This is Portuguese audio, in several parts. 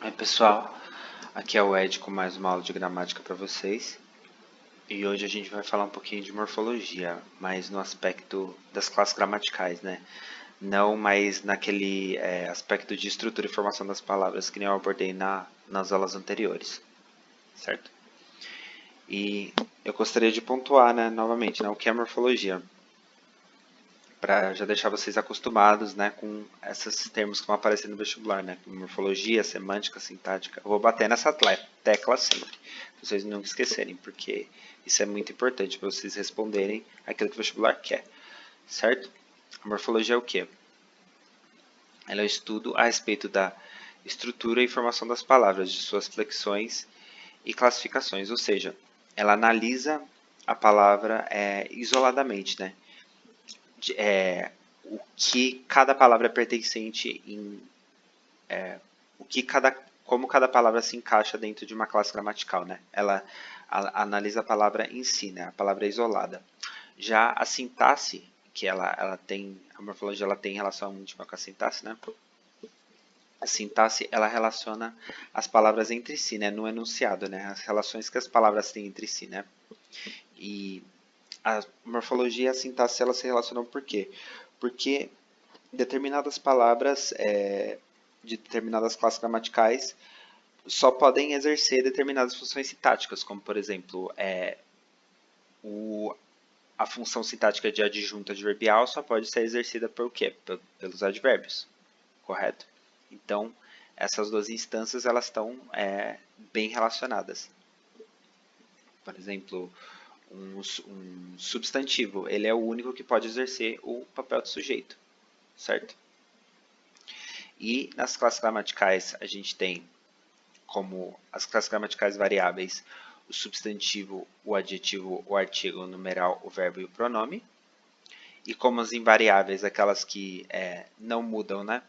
Oi pessoal, aqui é o Ed com mais uma aula de gramática para vocês. E hoje a gente vai falar um pouquinho de morfologia, mas no aspecto das classes gramaticais, né? Não mais naquele aspecto de estrutura e formação das palavras que nem eu abordei nas aulas anteriores, certo? E eu gostaria de pontuar, né, novamente, né, o que é morfologia, para já deixar vocês acostumados, né, com esses termos que vão aparecer no vestibular, né, morfologia, semântica, sintática. Eu vou bater nessa tecla sempre, para vocês não esquecerem, porque isso é muito importante para vocês responderem aquilo que o vestibular quer, certo? A morfologia é o quê? Ela é o estudo a respeito da estrutura e formação das palavras, de suas flexões e classificações, ou seja, ela analisa a palavra isoladamente, né? O que cada palavra é pertencente como cada palavra se encaixa dentro de uma classe gramatical, né? Ela analisa a palavra em si, né? A palavra isolada. Já a sintaxe, que ela tem, a morfologia ela tem relação íntima com a sintaxe, né? A sintaxe ela relaciona as palavras entre si, né? No enunciado, né? As relações que as palavras têm entre si, né? E a morfologia e a sintaxe elas se relacionam por quê? Porque determinadas palavras de determinadas classes gramaticais só podem exercer determinadas funções sintáticas, como por exemplo a função sintática de adjunto adverbial só pode ser exercida por quê? Pelos advérbios, correto? Então essas duas instâncias elas estão bem relacionadas. Por exemplo, um substantivo, ele é o único que pode exercer o papel de sujeito, certo? E nas classes gramaticais a gente tem como as classes gramaticais variáveis o substantivo, o adjetivo, o artigo, o numeral, o verbo e o pronome. E como as invariáveis, aquelas que não mudam, né?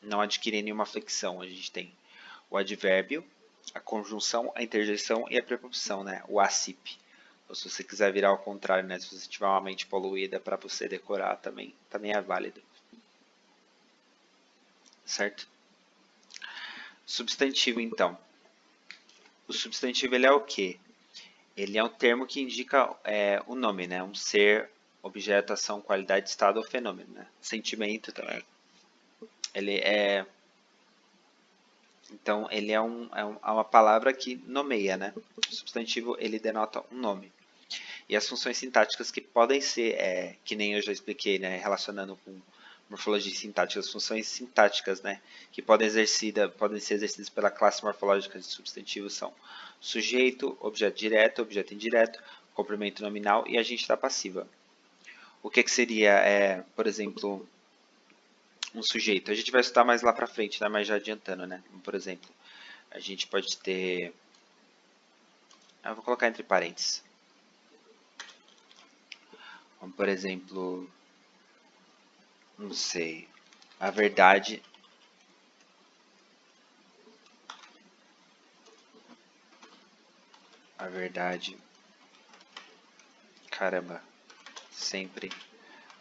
Não adquirem nenhuma flexão, a gente tem o advérbio, a conjunção, a interjeição e a preposição, né? O acip. Ou se você quiser virar ao contrário, né? Se você tiver uma mente poluída para você decorar, também é válido. Certo? Substantivo, então. O substantivo ele é o quê? Ele é um termo que indica o nome, né? Um ser, objeto, ação, qualidade, estado ou fenômeno, né? Sentimento também. Ele é... Então, ele é uma palavra que nomeia, né? O substantivo, ele denota um nome. E as funções sintáticas que podem ser, que nem eu já expliquei, né? Relacionando com morfologia sintática, as funções sintáticas, né? Que podem ser exercidas pela classe morfológica de substantivos são sujeito, objeto direto, objeto indireto, complemento nominal e agente da passiva. O que seria, por exemplo, um sujeito? A gente vai estudar mais lá para frente, né? Mas já adiantando, né? Por exemplo, a gente pode ter... Eu vou colocar entre parênteses. Como, por exemplo, não sei, a verdade... A verdade... Caramba, sempre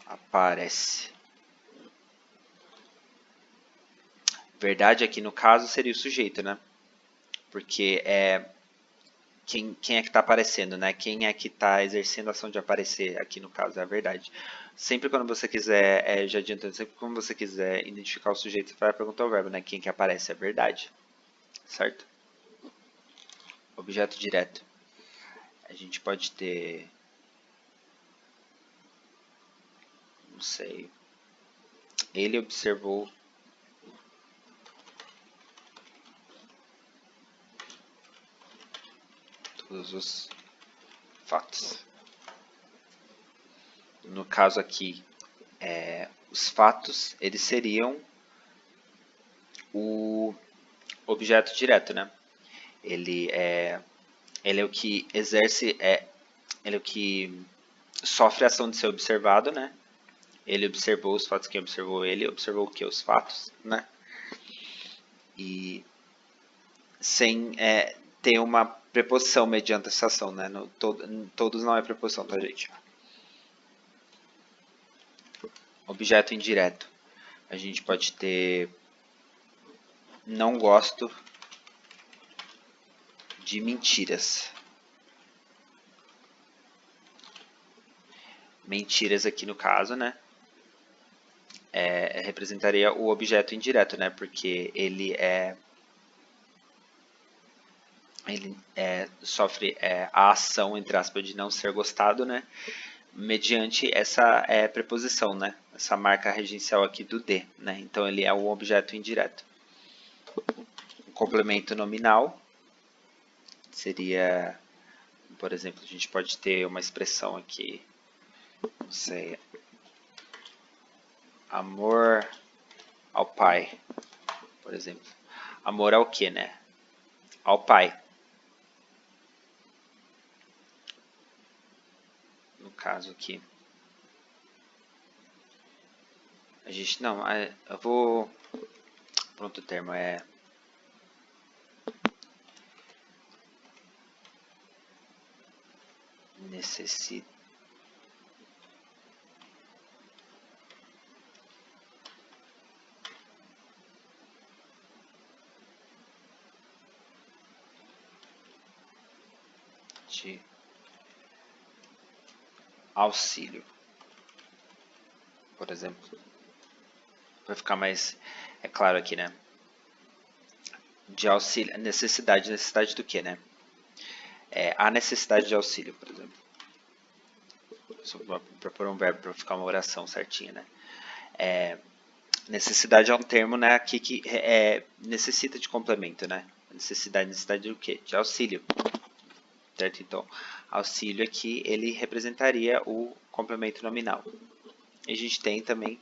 aparece. Verdade aqui no caso seria o sujeito, né? Porque quem é que está aparecendo, né? Quem é que está exercendo a ação de aparecer aqui no caso é a verdade. Sempre quando você quiser, já adiantando, sempre quando você quiser identificar o sujeito, você vai perguntar o verbo, né? Quem que aparece é a verdade, certo? Objeto direto. A gente pode ter, não sei, ele observou todos os fatos. No caso aqui, os fatos, eles seriam o objeto direto, né? Ele é o que exerce, ele é o que sofre a ação de ser observado, né? Ele observou os fatos, quem observou ele observou o que? Os fatos, né? E sem ter uma preposição mediante essa ação, né? Todos não é preposição, tá, gente? Objeto indireto. A gente pode ter não gosto de mentiras. Mentiras aqui no caso, né? Representaria o objeto indireto, né? Porque ele sofre a ação, entre aspas, de não ser gostado, né? Mediante essa preposição, né? Essa marca regencial aqui do de, né? Então ele é um objeto indireto. O complemento nominal seria, por exemplo, a gente pode ter uma expressão aqui, não sei, amor ao pai, por exemplo. Amor ao que, né? Ao pai. No caso aqui. A gente, não, eu vou, pronto, o termo é necessita. De auxílio, por exemplo, para ficar mais claro aqui, né? De auxílio, necessidade do que, né? A necessidade de auxílio, por exemplo. Só para pôr um verbo para ficar uma oração certinha, né? Necessidade é um termo, né, aqui que necessita de complemento, né? Necessidade do quê? De auxílio. Certo? Então, auxílio aqui, ele representaria o complemento nominal. E a gente tem também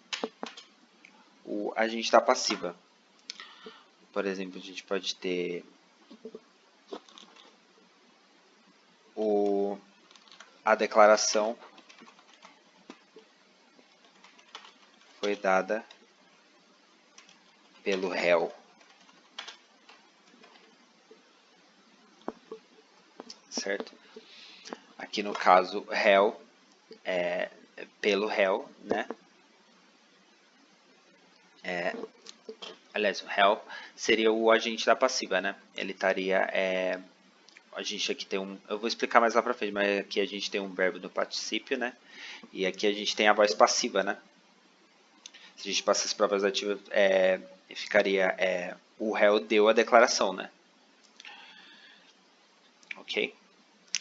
o agente da passiva. Por exemplo, a gente pode ter a declaração foi dada pelo réu. Certo? Aqui no caso, réu pelo réu, né? Aliás, o réu seria o agente da passiva, né? Ele estaria... a gente aqui tem eu vou explicar mais lá pra frente, mas aqui a gente tem um verbo no particípio, né? E aqui a gente tem a voz passiva, né? Se a gente passasse para a voz ativa, ficaria o réu deu a declaração, né? Ok?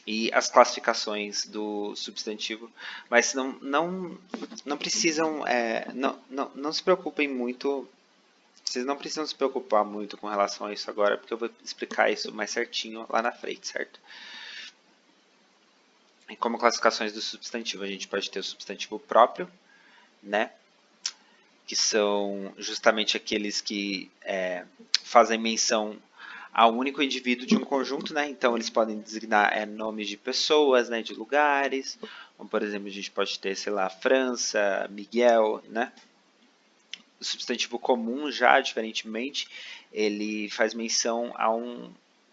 E as classificações do substantivo, mas não precisam, não se preocupem muito, vocês não precisam se preocupar muito com relação a isso agora, porque eu vou explicar isso mais certinho lá na frente, certo? E como classificações do substantivo, a gente pode ter o substantivo próprio, né? Que são justamente aqueles que fazem menção ao único indivíduo de um conjunto, né? Então eles podem designar nomes de pessoas, né? De lugares. Como, por exemplo, a gente pode ter, sei lá, França, Miguel, né? O substantivo comum já, diferentemente, ele faz menção a um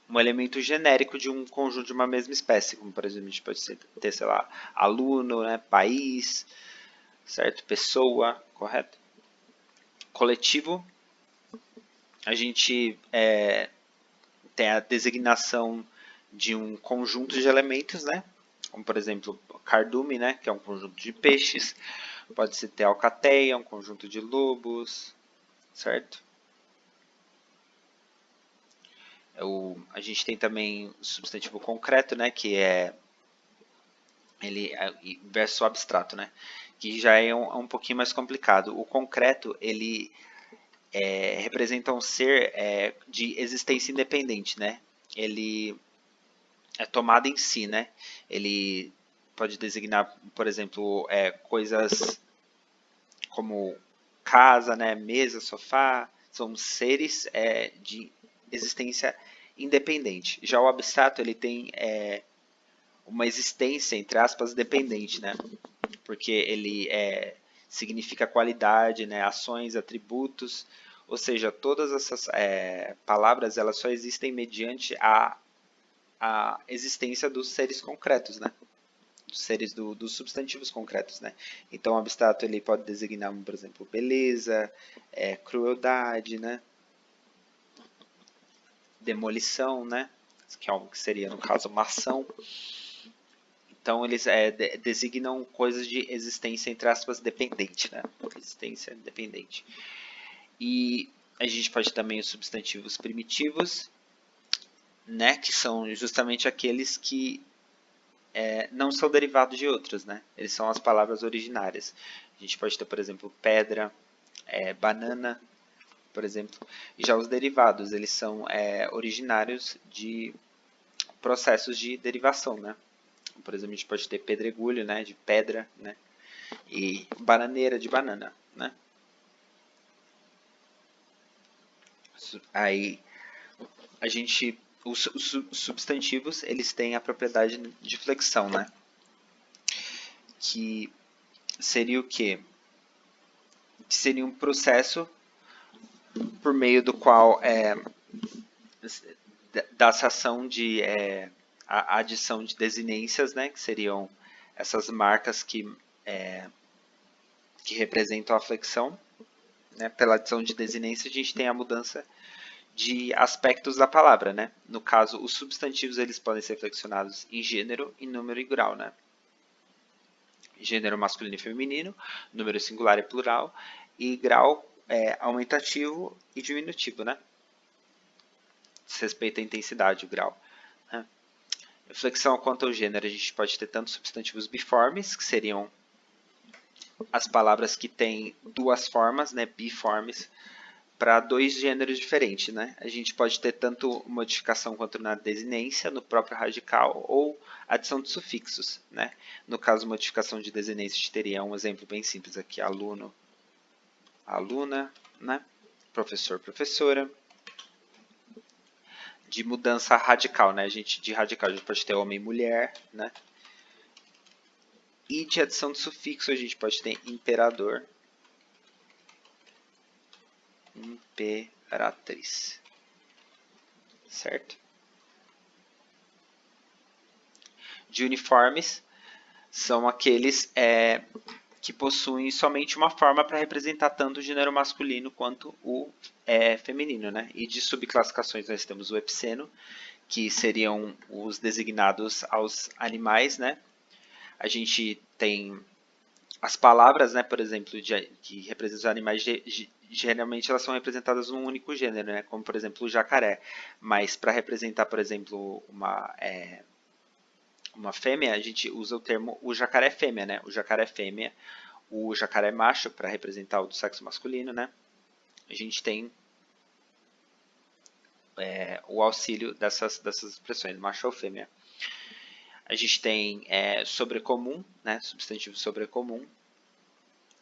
elemento genérico de um conjunto de uma mesma espécie, como, por exemplo, a gente pode ter, sei lá, aluno, né? País, certo? Pessoa, correto? Coletivo, a gente tem a designação de um conjunto de elementos, né? Como, por exemplo, cardume, né? Que é um conjunto de peixes. Pode ser ter alcateia, um conjunto de lobos, certo? A gente tem também o substantivo concreto, né? Que versus o abstrato, né? Que já é um pouquinho mais complicado. O concreto, ele representa um ser de existência independente, né? Ele é tomado em si, né? Ele pode designar, por exemplo, coisas como casa, né? Mesa, sofá, são seres de existência independente. Já o abstrato, ele tem uma existência, entre aspas, dependente, né? Porque ele significa qualidade, né? Ações, atributos, ou seja, todas essas palavras elas só existem mediante a existência dos seres concretos, né? Dos seres dos substantivos concretos, né? Então, o abstrato ele pode designar, por exemplo, beleza, crueldade, né? demolição, né? Que seria, no caso, uma ação. Então, eles designam coisas de existência, entre aspas, dependente, né? Existência dependente. E a gente pode também os substantivos primitivos, né? Que são justamente aqueles que não são derivados de outros, né? Eles são as palavras originárias. A gente pode ter, por exemplo, pedra, banana, por exemplo. E já os derivados, eles são originários de processos de derivação, né? Por exemplo, a gente pode ter pedregulho, né, de pedra, né, e bananeira de banana, né. Aí a gente, os substantivos, eles têm a propriedade de flexão, né, que seria o quê? Que seria um processo por meio do qual dessa ação de a adição de desinências, né, que seriam essas marcas que representam a flexão, né, pela adição de desinência, a gente tem a mudança de aspectos da palavra, né? No caso, os substantivos eles podem ser flexionados em gênero, em número e grau, né? Gênero masculino e feminino, número singular e plural, e grau aumentativo e diminutivo, né? Diz respeito à intensidade, o grau. Né? Flexão quanto ao gênero, a gente pode ter tanto substantivos biformes, que seriam as palavras que têm duas formas, né? Biformes, para dois gêneros diferentes, né? A gente pode ter tanto modificação quanto na desinência, no próprio radical, ou adição de sufixos, né? No caso, modificação de desinência, a gente teria um exemplo bem simples aqui, aluno, aluna, né? Professor, professora. De mudança radical, né? De radical a gente pode ter homem e mulher, né? E de adição de sufixo a gente pode ter imperador, imperatriz, certo? De uniformes são aqueles que possuem somente uma forma para representar tanto o gênero masculino quanto o feminino, né? E de subclassificações nós temos o epiceno, que seriam os designados aos animais, né? A gente tem as palavras, né, por exemplo, que representam os animais, geralmente elas são representadas num único gênero, né, como por exemplo o jacaré. Mas para representar, por exemplo, uma fêmea, a gente usa o termo o jacaré fêmea, né? O jacaré fêmea, o jacaré macho para representar o do sexo masculino, né? A gente tem o auxílio dessas expressões, macho ou fêmea. A gente tem sobrecomum, né? Substantivo sobrecomum,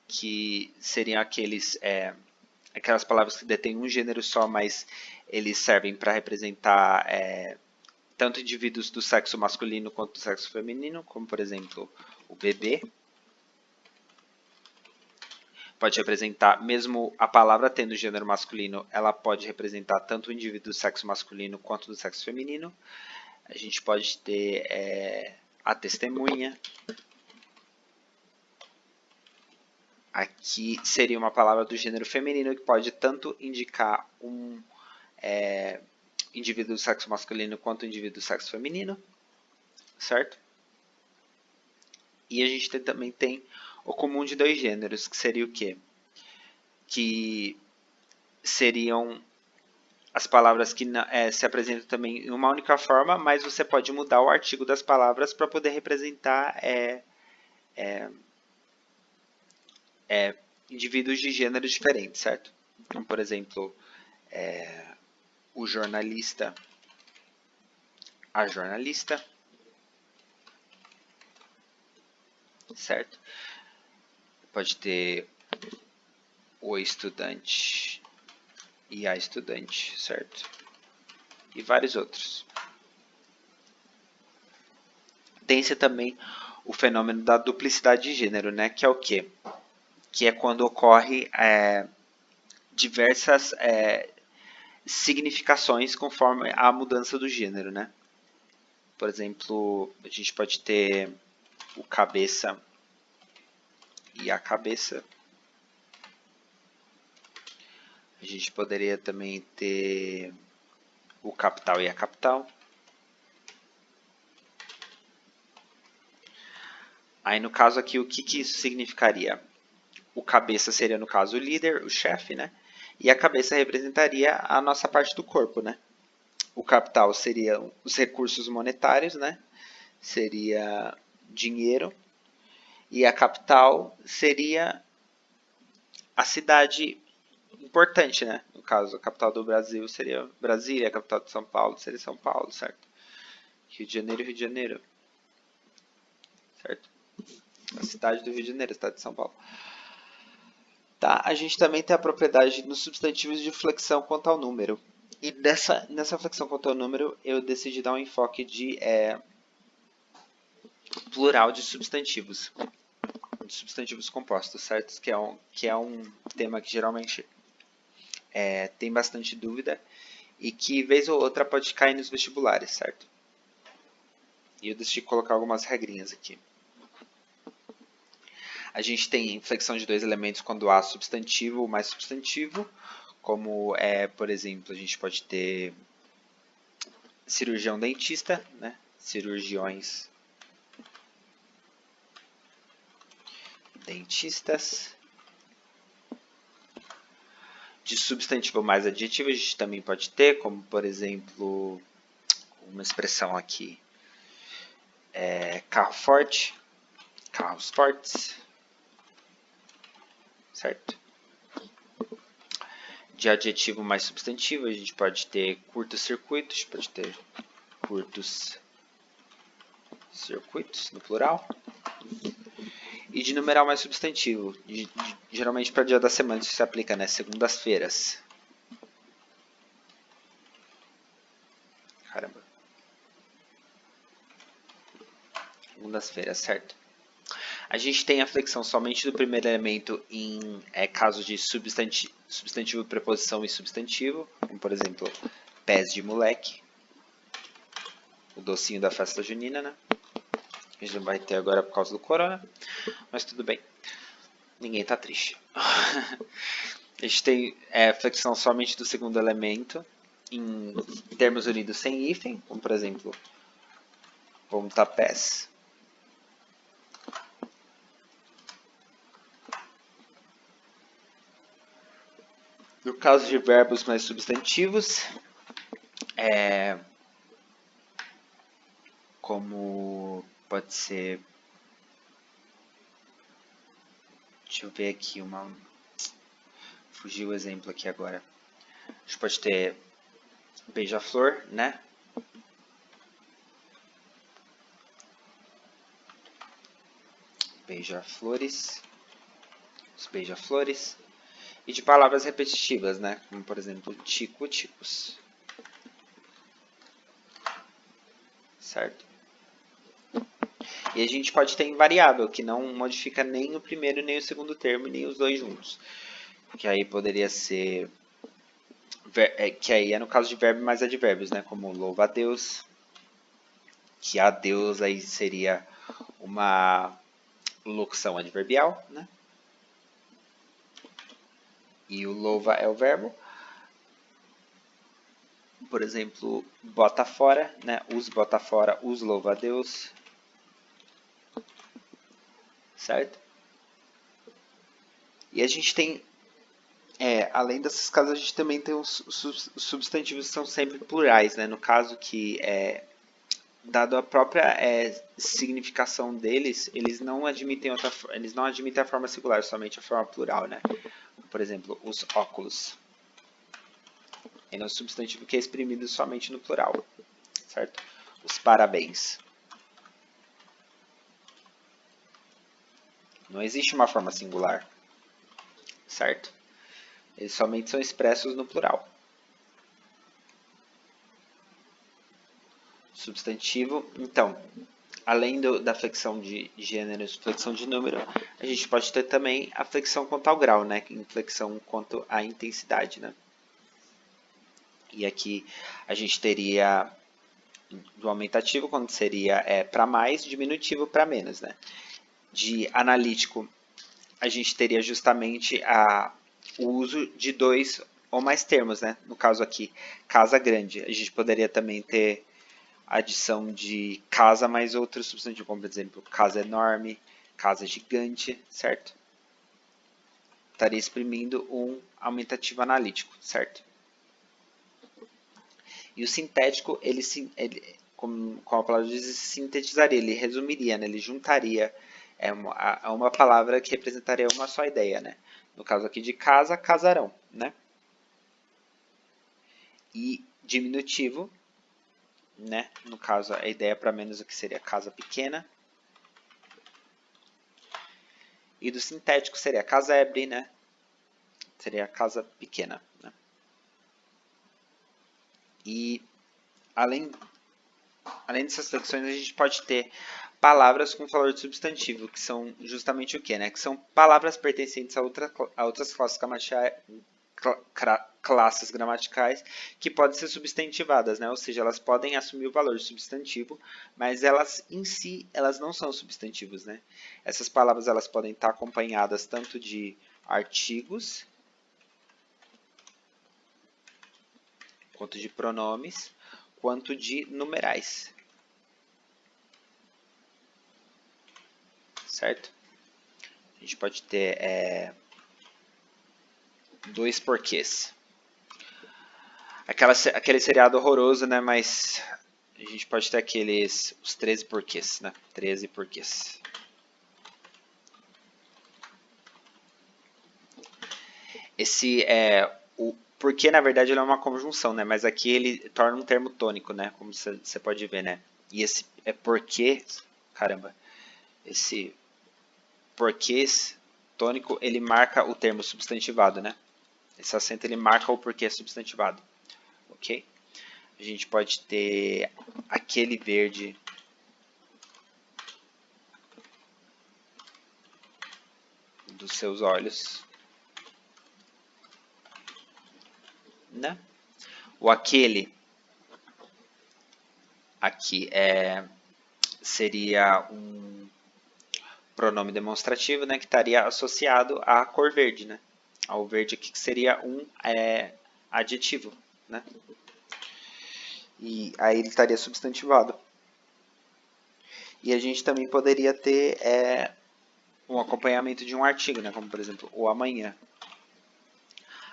que seriam aquelas palavras que detêm um gênero só, mas eles servem para representar tanto indivíduos do sexo masculino quanto do sexo feminino, como por exemplo o bebê. Pode representar, mesmo a palavra tendo gênero masculino, ela pode representar tanto o indivíduo do sexo masculino quanto do sexo feminino. A gente pode ter a testemunha. Aqui seria uma palavra do gênero feminino que pode tanto indicar um indivíduo do sexo masculino quanto um indivíduo do sexo feminino, certo? E a gente também tem o comum de dois gêneros, que seria o quê? Que seriam as palavras que se apresentam também em uma única forma, mas você pode mudar o artigo das palavras para poder representar indivíduos de gêneros diferentes, certo? Então, por exemplo, o jornalista, a jornalista, certo? Pode ter o estudante e a estudante, certo? E vários outros. Tem-se também o fenômeno da duplicidade de gênero, né? Que é o quê? Que é quando ocorre diversas significações conforme a mudança do gênero, né? Por exemplo, a gente pode ter o cabeça e a cabeça. A gente poderia também ter o capital e a capital. Aí no caso aqui, o que isso significaria? O cabeça seria, no caso, o líder, o chefe, né? E a cabeça representaria a nossa parte do corpo, né? O capital seria os recursos monetários, né? Seria dinheiro. E a capital seria a cidade importante, né? No caso, a capital do Brasil seria Brasília, a capital de São Paulo seria São Paulo, certo? Rio de Janeiro, Rio de Janeiro. Certo? A cidade do Rio de Janeiro, a cidade de São Paulo. Tá? A gente também tem a propriedade nos substantivos de flexão quanto ao número. E nessa flexão quanto ao número, eu decidi dar um enfoque de plural de substantivos compostos, certo? Que é um tema que geralmente tem bastante dúvida e que, vez ou outra, pode cair nos vestibulares, certo? E eu decidi colocar algumas regrinhas aqui. A gente tem flexão de dois elementos quando há substantivo mais substantivo, como por exemplo, a gente pode ter cirurgião dentista, né? Cirurgiões dentistas. De substantivo mais adjetivo a gente também pode ter, como por exemplo, uma expressão aqui, carro forte, carros fortes, certo? De adjetivo mais substantivo a gente pode ter curtos-circuitos, pode ter curtos circuitos no plural. E de numeral mais substantivo, geralmente para dia da semana isso se aplica, né? Segundas-feiras. Caramba. Segundas-feiras, certo? A gente tem a flexão somente do primeiro elemento em casos de substantivo, preposição e substantivo, como por exemplo, pés de moleque, o docinho da festa junina, né? A gente não vai ter agora por causa do corona, mas tudo bem. Ninguém tá triste. A gente tem flexão somente do segundo elemento em termos unidos sem hífen, como por exemplo, pontapés. No caso de verbos mais substantivos, como pode ser, deixa eu ver aqui fugiu o exemplo aqui agora. A gente pode ter beija-flor, né? Beija-flores, os beija-flores. E de palavras repetitivas, né? Como por exemplo, tico, ticos. Certo? E a gente pode ter invariável, que não modifica nem o primeiro nem o segundo termo, nem os dois juntos. Que aí poderia ser... que aí é no caso de verbo mais advérbios, né? Como louva a Deus. Que a Deus aí seria uma locução adverbial, né? E o louva é o verbo. Por exemplo, bota fora, né? Os bota fora, os louva a Deus. Certo? E a gente tem, além dessas casas, a gente também tem os substantivos que são sempre plurais, né? No caso que, dado a própria significação deles, eles não admitem a forma singular, somente a forma plural, né? Por exemplo, os óculos. Ele é um substantivo que é exprimido somente no plural, certo? Os parabéns. Não existe uma forma singular, certo? Eles somente são expressos no plural. Substantivo, então, além da flexão de gêneros, flexão de número, a gente pode ter também a flexão quanto ao grau, né? Flexão quanto à intensidade, né? E aqui a gente teria do aumentativo, quando seria para mais, diminutivo para menos, né? De analítico, a gente teria justamente o uso de dois ou mais termos, né? No caso aqui, casa grande. A gente poderia também ter adição de casa mais outro substantivo, como por exemplo, casa enorme, casa gigante, certo? Estaria exprimindo um aumentativo analítico, certo? E o sintético, ele como a palavra diz, sintetizaria, ele resumiria, né? Ele juntaria uma palavra que representaria uma só ideia, né? No caso aqui de casa, casarão, né? E diminutivo, né? No caso, a ideia para menos aqui seria casa pequena. E do sintético seria casebre, né? Seria casa pequena, né? E além dessas flexões, a gente pode ter palavras com valor de substantivo, que são justamente o que, né? Que são palavras pertencentes a outras classes gramaticais que podem ser substantivadas, né? Ou seja, elas podem assumir o valor de substantivo, mas elas em si, elas não são substantivos, né? Essas palavras elas podem estar acompanhadas tanto de artigos quanto de pronomes, quanto de numerais. Certo? A gente pode ter dois porquês. Aquele seriado horroroso, né? Mas a gente pode ter os 13 porquês, né? 13 porquês. O porquê, na verdade, ele é uma conjunção, né? Mas aqui ele torna um termo tônico, né? Como você pode ver, né? E esse porquê, caramba, esse porquês tônico, ele marca o termo substantivado, né? Esse acento ele marca o porquê substantivado, ok? A gente pode ter aquele verde dos seus olhos, né? O aquele aqui seria um pronome demonstrativo, né, que estaria associado à cor verde, né? Ao verde aqui que seria um adjetivo, né? E aí ele estaria substantivado. E a gente também poderia ter um acompanhamento de um artigo, né? Como por exemplo, o amanhã.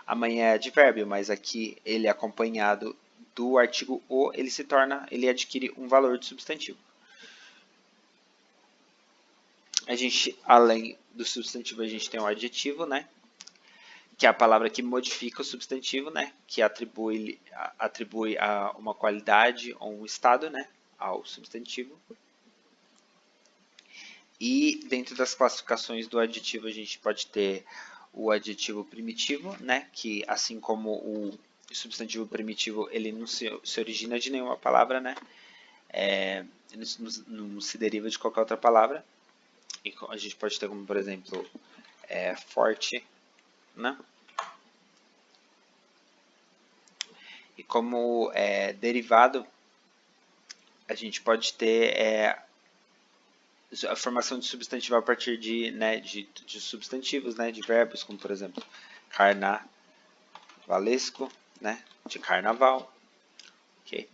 Amanhã é advérbio, mas aqui ele é acompanhado do artigo o, ele adquire um valor de substantivo. A gente, além do substantivo, a gente tem o adjetivo, né? Que é a palavra que modifica o substantivo, né? Que atribui uma qualidade ou um estado, né? Ao substantivo. E dentro das classificações do adjetivo, a gente pode ter o adjetivo primitivo, né? Que assim como o substantivo primitivo, ele não se origina de nenhuma palavra, né? Ele não se deriva de qualquer outra palavra. E a gente pode ter como, por exemplo, forte, né? E como derivado, a gente pode ter a formação de substantivo a partir de substantivos, né? De verbos, como por exemplo, carnavalesco, né? De carnaval. Okay?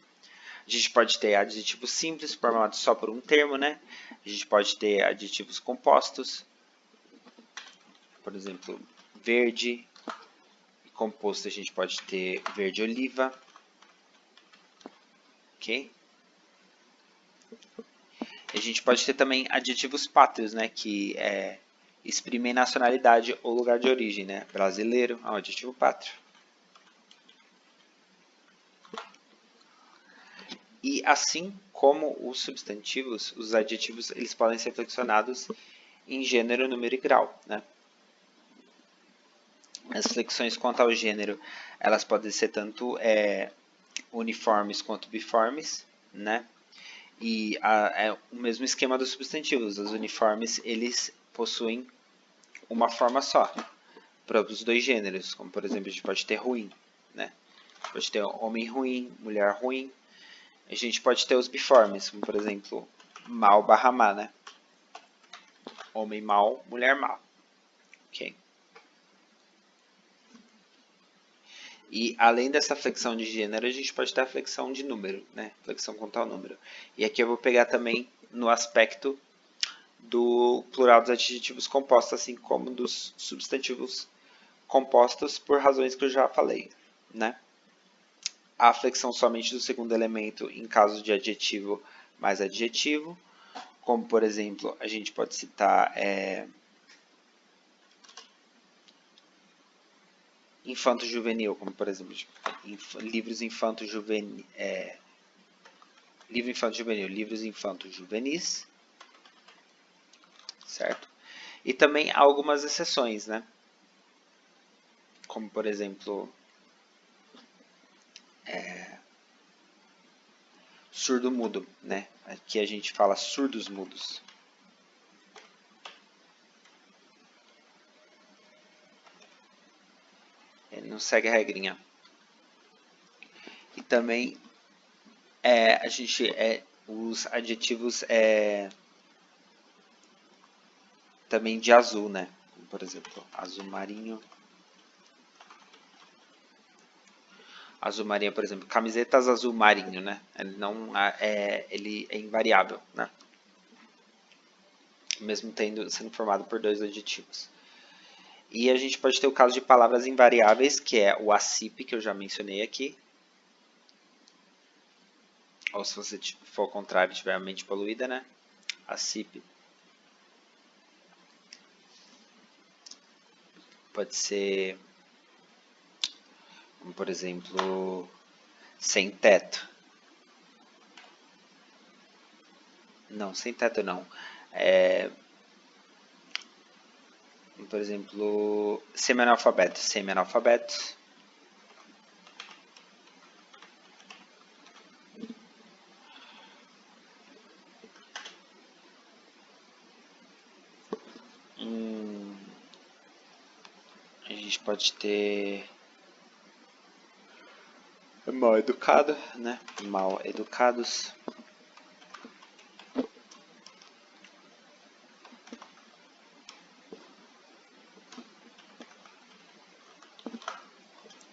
A gente pode ter adjetivos simples, formados só por um termo, né? A gente pode ter adjetivos compostos, por exemplo, verde. E composto a gente pode ter verde oliva. Ok? A gente pode ter também adjetivos pátrios, né? Que exprimem nacionalidade ou lugar de origem, né? Brasileiro é um adjetivo pátrio. E assim como os substantivos, os adjetivos eles podem ser flexionados em gênero, número e grau, né? As flexões quanto ao gênero, elas podem ser tanto uniformes quanto biformes, né? E é o mesmo esquema dos substantivos. Os uniformes eles possuem uma forma só para os dois gêneros, como por exemplo a gente pode ter ruim, né? Pode ter homem ruim, mulher ruim. A gente pode ter os biformes, como por exemplo, mal barra má, né? Homem mal, mulher mal. Ok? E além dessa flexão de gênero, a gente pode ter a flexão de número, né? Flexão com tal número. E aqui eu vou pegar também no aspecto do plural dos adjetivos compostos, assim como dos substantivos compostos por razões que eu já falei, né? A flexão somente do segundo elemento em caso de adjetivo mais adjetivo, como por exemplo, a gente pode citar infanto-juvenil, como por exemplo, livros infanto-juvenil, livro infanto-juvenil, livros infanto-juvenis, certo? E também há algumas exceções, né? Como por exemplo, surdo-mudo, né? Aqui a gente fala surdos-mudos. Ele não segue a regrinha. E também a gente os adjetivos também de azul, né? Como, por exemplo, azul marinho. Azul marinho, por exemplo, camisetas azul marinho, né? Ele não ele é invariável, né? Mesmo sendo formado por dois adjetivos. E a gente pode ter o caso de palavras invariáveis, que é o acip, que eu já mencionei aqui. Ou se você for ao contrário, tiver a mente poluída, né? Acip. Pode ser, como por exemplo, sem teto. Não, sem teto não. Por exemplo, semi-analfabeto. Semi-analfabeto. A gente pode ter mal educado, né? Mal educados.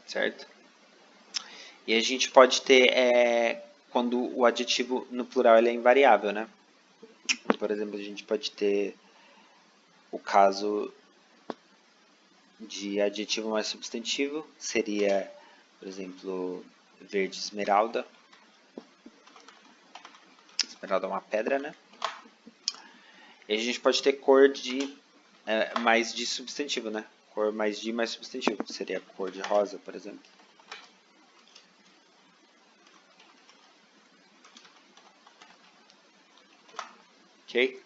Certo? E a gente pode ter quando o adjetivo no plural ele é invariável, né? Por exemplo, a gente pode ter o caso de adjetivo mais substantivo, seria, por exemplo, verde esmeralda. Esmeralda é uma pedra, né? E a gente pode ter cor de mais de substantivo, né? Cor mais de mais substantivo. Seria cor de rosa, por exemplo. Ok?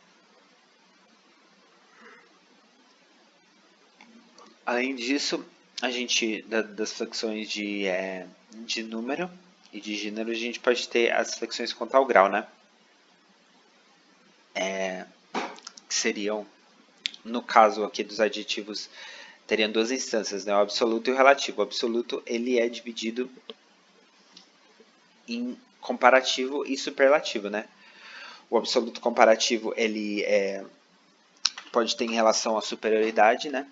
Além disso, a gente, das flexões de número e de gênero, a gente pode ter as flexões quanto ao grau, né? Que seriam, no caso aqui dos adjetivos, teriam duas instâncias, né? O absoluto e o relativo. O absoluto, ele é dividido em comparativo e superlativo, né? O absoluto comparativo, ele pode ter em relação à superioridade, né?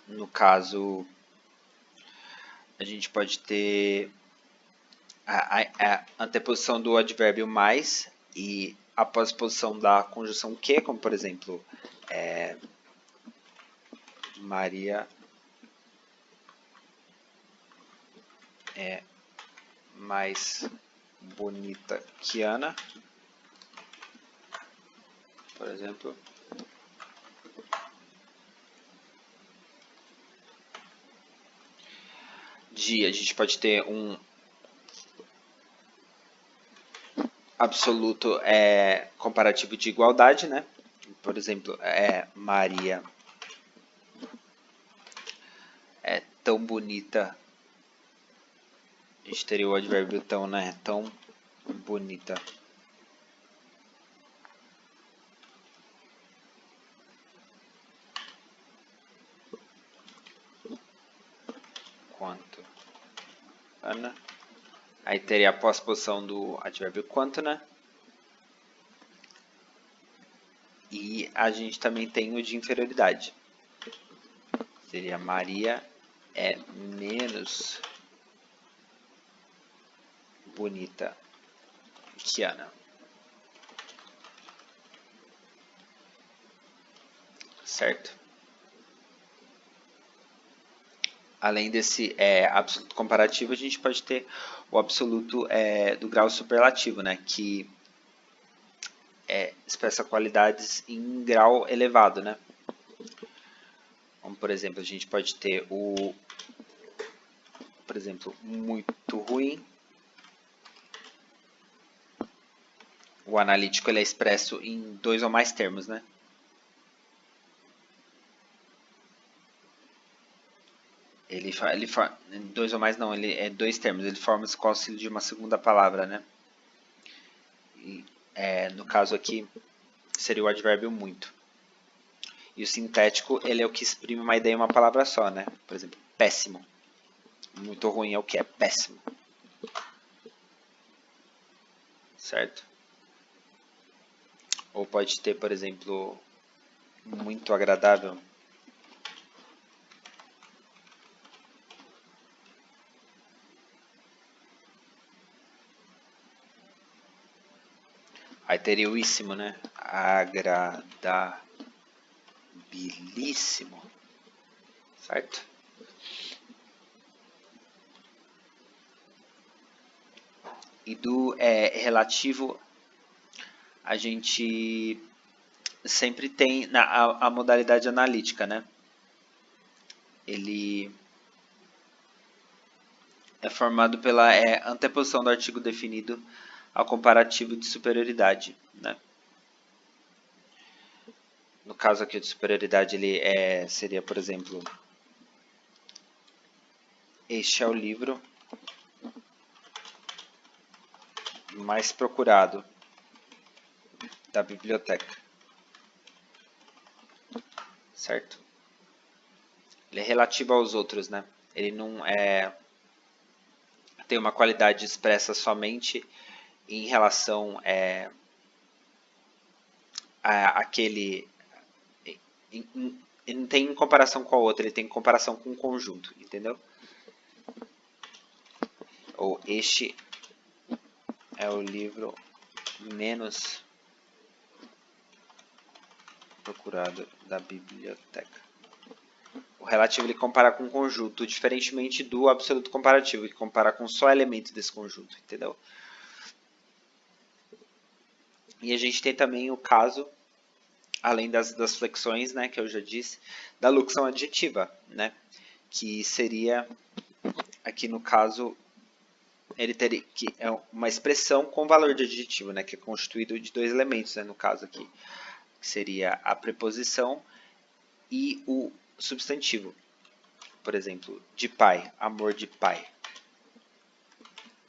No caso, a gente pode ter a anteposição do advérbio mais e a pós-posição da conjunção que, como por exemplo, Maria é mais bonita que Ana, por exemplo. A gente pode ter um absoluto comparativo de igualdade, né? Por exemplo, Maria é tão bonita. A gente teria o advérbio tão, né? Tão bonita. Quanto Ana. Aí teria a pós-posição do advérbio quanto, né? E a gente também tem o de inferioridade. Seria Maria é menos bonita que Ana. Certo? Além desse absoluto comparativo, a gente pode ter o absoluto do grau superlativo, né? Que expressa qualidades em grau elevado, né? Como, por exemplo, a gente pode ter por exemplo, muito ruim. O analítico ele é expresso em 2 ou mais termos, né? Ele 2 ou mais não, ele é 2 termos, ele forma-se com o auxílio de uma segunda palavra, né? E, no caso aqui, seria o advérbio muito. E o sintético, ele é o que exprime uma ideia em uma palavra só, né? Por exemplo, péssimo. Muito ruim é o que é péssimo. Certo? Ou pode ter, por exemplo, muito agradável. Aí teria o íssimo, né? Agradabilíssimo. Certo? E do relativo, a gente sempre tem a modalidade analítica, né? Ele é formado pela anteposição do artigo definido ao comparativo de superioridade, né? No caso aqui de superioridade, ele seria, por exemplo, este é o livro mais procurado da biblioteca. Certo? Ele é relativo aos outros, né? Ele não tem uma qualidade expressa somente em relação àquele... Ele não tem comparação com a outra, ele tem comparação com o conjunto, entendeu? Ou este é o livro menos procurado da biblioteca. O relativo ele compara com o conjunto, diferentemente do absoluto comparativo, que compara com só elementos desse conjunto, entendeu? E a gente tem também o caso, além das flexões, né, que eu já disse, da locução adjetiva, né, que seria, aqui no caso, ele teria que é uma expressão com valor de adjetivo, né, que é constituído de 2 elementos, né, no caso aqui, que seria a preposição e o substantivo. Por exemplo, de pai, amor de pai.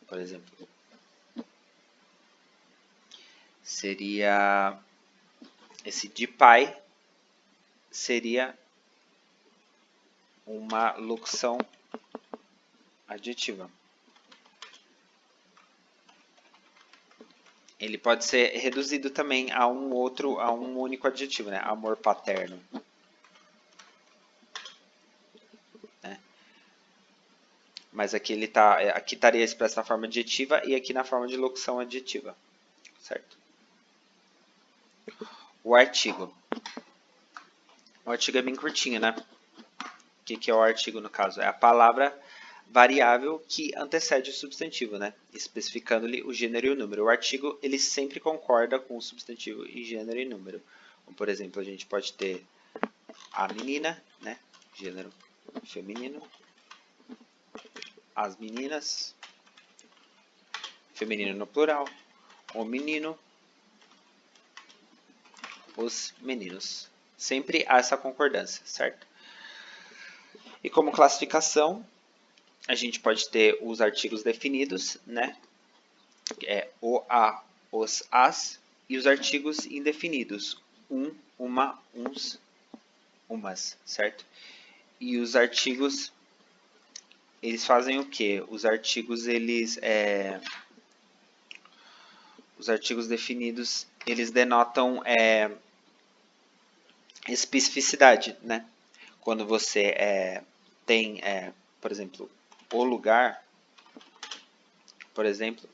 Por exemplo, seria esse de pai seria uma locução adjetiva. Ele pode ser reduzido também a um único adjetivo, né? Amor paterno. Né? Mas aqui aqui estaria expresso na forma adjetiva e aqui na forma de locução adjetiva, certo? O artigo. O artigo é bem curtinho, né? O que é o artigo no caso? É a palavra variável que antecede o substantivo, né? Especificando-lhe o gênero e o número. O artigo ele sempre concorda com o substantivo em gênero e número. Como, por exemplo, a gente pode ter a menina, né? Gênero feminino. As meninas, feminino no plural. O menino, os meninos. Sempre há essa concordância, certo? E como classificação, a gente pode ter os artigos definidos, né? O, a, os, as, e os artigos indefinidos, uma, uns, umas, certo? E os artigos, eles fazem o quê? Os artigos, os artigos definidos, eles denotam especificidade, né? Quando você tem, por exemplo, o lugar, por exemplo,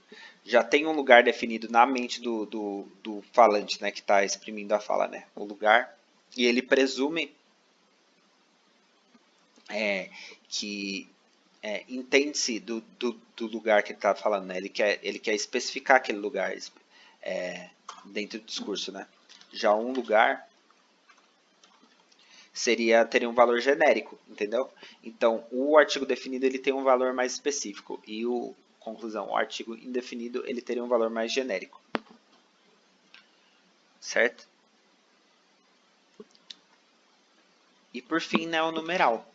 já tem um lugar definido na mente do falante, né, que está exprimindo a fala, né, o lugar, e ele presume que entende-se do lugar que ele está falando, né, ele quer especificar aquele lugar dentro do discurso, né. Já um lugar teria um valor genérico, entendeu? Então, o artigo definido ele tem um valor mais específico e conclusão, o artigo indefinido ele teria um valor mais genérico, certo? E por fim, né, o numeral.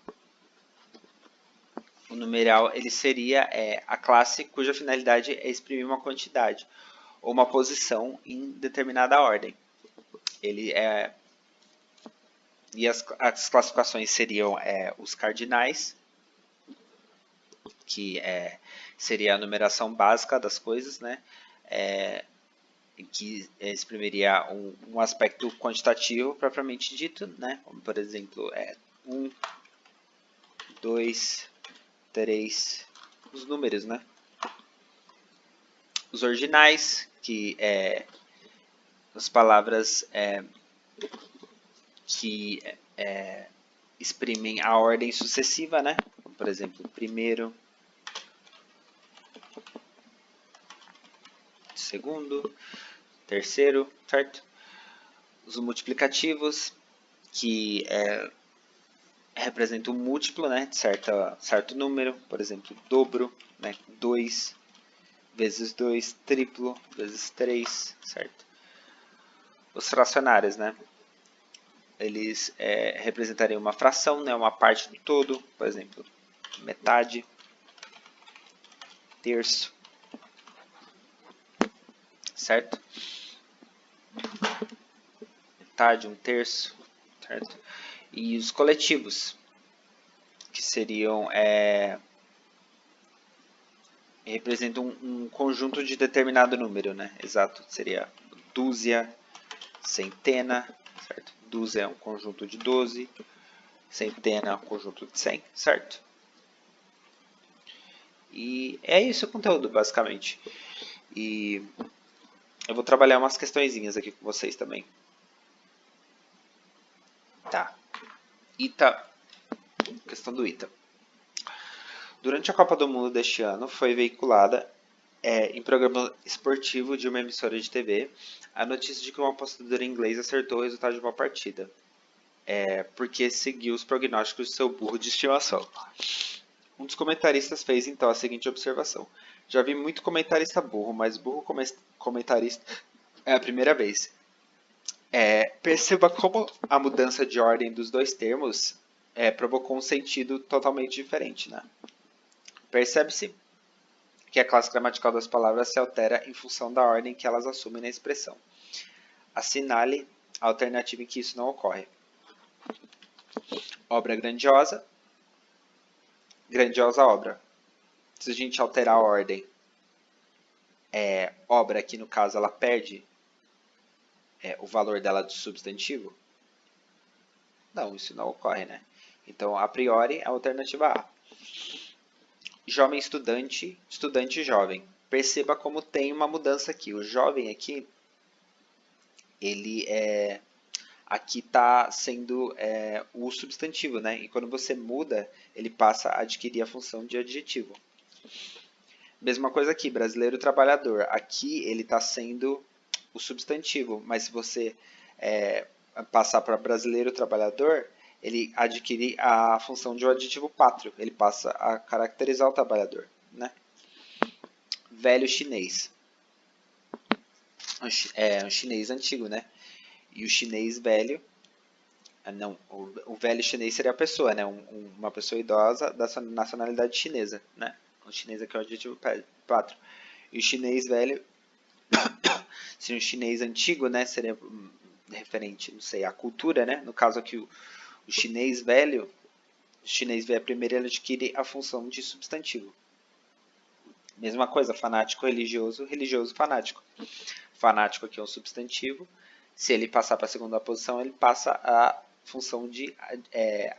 O numeral ele seria a classe cuja finalidade é exprimir uma quantidade ou uma posição em determinada ordem. Ele e as classificações seriam os cardinais, que seria a numeração básica das coisas, né? Que exprimiria um aspecto quantitativo propriamente dito, né? Como, por exemplo, 1, 2, 3, os números, né? Os ordinais, que as palavras que exprimem a ordem sucessiva, né? Como, por exemplo, primeiro, segundo, terceiro, certo? Os multiplicativos, que representa um múltiplo, né, de certo número, por exemplo, dobro, né, 2 vezes 2, triplo vezes 3, certo? Os fracionários, né, eles representariam uma fração, né, uma parte do todo, por exemplo, metade, terço, certo? Metade, um terço, certo? E os coletivos, que seriam representam um conjunto de determinado número, né? Exato, seria dúzia, centena, certo? Dúzia é um conjunto de 12, centena é um conjunto de 100, certo? E é isso o conteúdo, basicamente. E eu vou trabalhar umas questõezinhas aqui com vocês também. Tá. ITA. Questão do ITA. Durante a Copa do Mundo deste ano, foi veiculada em programa esportivo de uma emissora de TV a notícia de que um apostador inglês acertou o resultado de uma partida, porque seguiu os prognósticos de seu burro de estimação. Um dos comentaristas fez então a seguinte observação: já vi muito comentarista burro, mas burro comentarista é a primeira vez. Perceba como a mudança de ordem dos dois termos provocou um sentido totalmente diferente, né? Percebe-se que a classe gramatical das palavras se altera em função da ordem que elas assumem na expressão. Assinale a alternativa em que isso não ocorre. Obra grandiosa, grandiosa obra. Se a gente alterar a ordem, obra aqui no caso ela perde o valor dela de substantivo? Não, isso não ocorre, né? Então, a priori, a alternativa A. Jovem estudante, estudante jovem. Perceba como tem uma mudança aqui. O jovem aqui, ele aqui está sendo o substantivo, né? E quando você muda, ele passa a adquirir a função de adjetivo. Mesma coisa aqui, brasileiro trabalhador. Aqui ele está sendo o substantivo, mas se você passar para brasileiro trabalhador, ele adquire a função de um adjetivo pátrio. Ele passa a caracterizar o trabalhador, né? Velho chinês. Um chinês antigo, né? E o chinês velho... Não, o velho chinês seria a pessoa, né? Uma pessoa idosa da nacionalidade chinesa, né? O chinês aqui é o adjetivo pátrio. E o chinês velho seria um chinês antigo, né? Seria referente, não sei, à cultura, né? No caso aqui, o chinês velho primeiro ele adquire a função de substantivo. Mesma coisa, fanático, religioso, religioso, fanático. Fanático aqui é um substantivo. Se ele passar para a segunda posição, ele passa a função de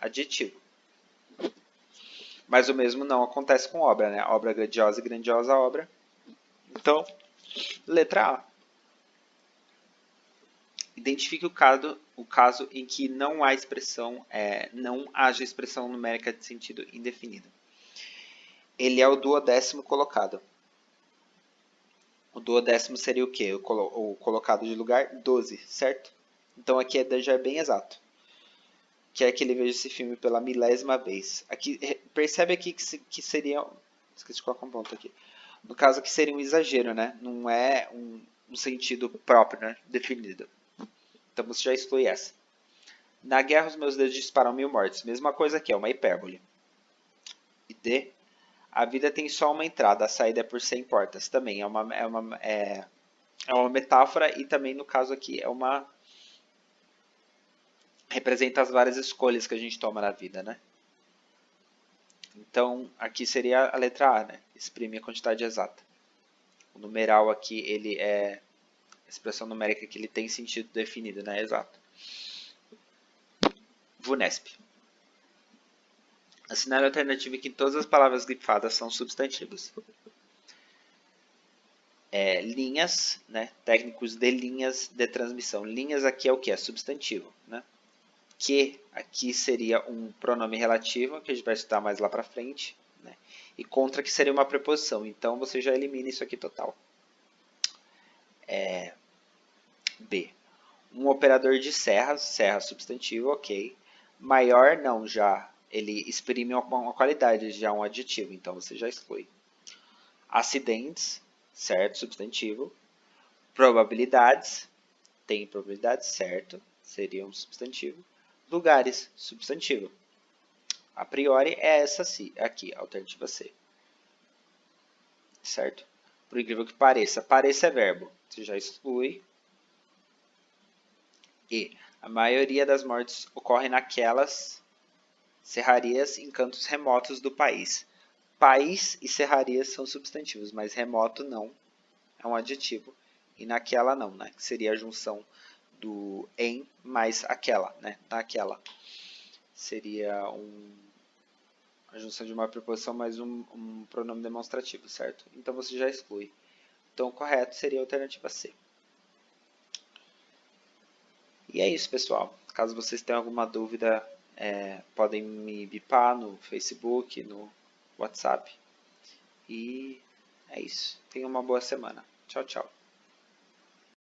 adjetivo. Mas o mesmo não acontece com obra, né? Obra grandiosa e grandiosa obra. Então, letra A. Identifique o caso em que não há expressão, não haja expressão numérica de sentido indefinido. Ele é o duodécimo colocado. O duodécimo seria o quê? O colocado de lugar 12, certo? Então aqui já é bem exato. Quer que ele veja esse filme pela milésima vez. Aqui, percebe aqui que seria... Esqueci de colocar um ponto aqui. No caso aqui seria um exagero, né? Não é um sentido próprio, né? Definido. Então você já exclui essa. Na guerra os meus dedos disparam 1000 mortes. Mesma coisa aqui, é uma hipérbole. E D. A vida tem só uma entrada, a saída é por 100 portas. Também é uma metáfora e também no caso aqui representa as várias escolhas que a gente toma na vida, né? Então, aqui seria a letra A, né? Exprime a quantidade exata. O numeral aqui, ele é a expressão numérica que ele tem sentido definido, né? Exato. VUNESP. Assinale a alternativa em que todas as palavras grifadas são substantivos. Linhas, né? Técnicos de linhas de transmissão. Linhas aqui é o que? É substantivo, né? Que aqui seria um pronome relativo, que a gente vai estudar mais lá para frente, né? E contra que seria uma preposição. Então você já elimina isso aqui total. B. Um operador de serras, serra substantivo, ok. Maior não, já ele exprime uma qualidade, já um adjetivo, então você já exclui. Acidentes, certo, substantivo. Probabilidades, tem probabilidades, certo, seria um substantivo. Lugares, substantivo. A priori é essa aqui, a alternativa C. Certo? Por incrível que pareça. Pareça é verbo. Você já exclui. E a maioria das mortes ocorre naquelas serrarias em cantos remotos do país. País e serrarias são substantivos, mas remoto não. É um adjetivo. E naquela não, né? Que seria a junção do em mais aquela, né? Naquela. Seria a junção de uma preposição mais um pronome demonstrativo, certo? Então você já exclui. Então o correto seria a alternativa C. E é isso, pessoal. Caso vocês tenham alguma dúvida, podem me bipar no Facebook, no WhatsApp. E é isso. Tenham uma boa semana. Tchau, tchau.